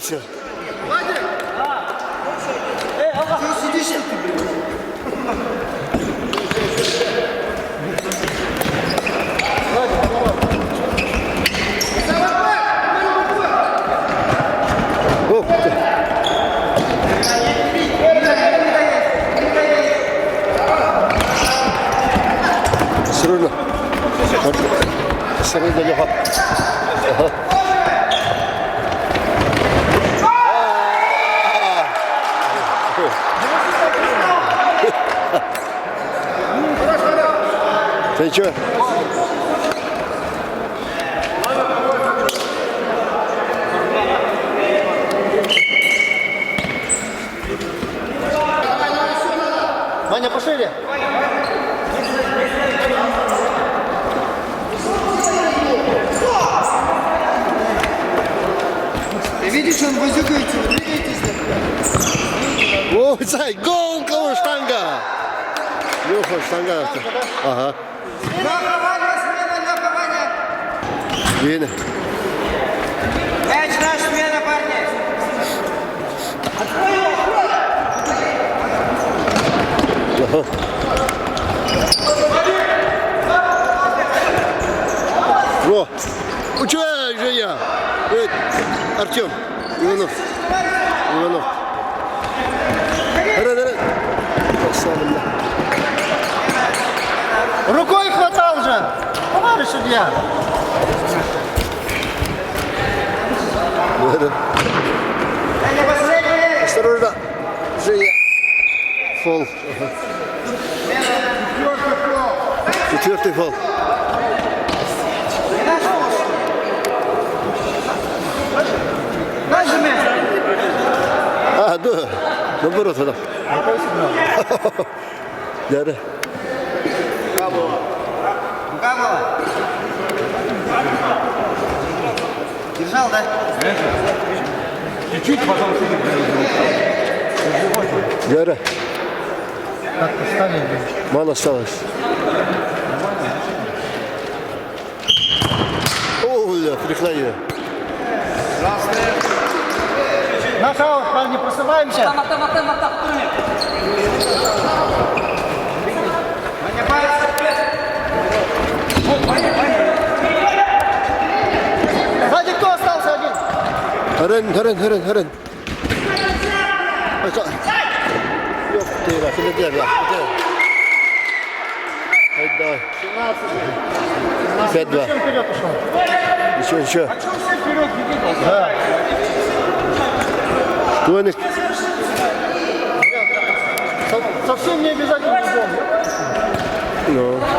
Все. Ты сидишь, что ты, блин? Сырно. Сырно легко. Ты чё? Ваня, пошире. Ты видишь, он возюкается, двигайтесь. О, цай, гол, кого штанга. Леха, штанга. Ага. Лёха, Ваня, смена, Лёха, Ваня. Видно. Мяч наш, смена, парни. Ага. О, учай же я. Артем, Иванов. Иванов. Рукой хватал же. Товарищ судья. Осторожно. Женя. Фол. Четвертый фол. Дай же мяч. А, да. Наоборот, вода. Да, да. Рука была. Держал, да? Чуть-чуть, пожалуйста. Да, да. Как поставили? Мало осталось. О, бля, приклеили. Наш аут, парни, просыпаемся. Сзади кто остался один? Харен. Ёп ты, да, филидер, да. Давай. 5-2. Зачем вперед ушел? Ничего. А что все вперед бегут? Да. Твой Совсем не обязательно гол. ну.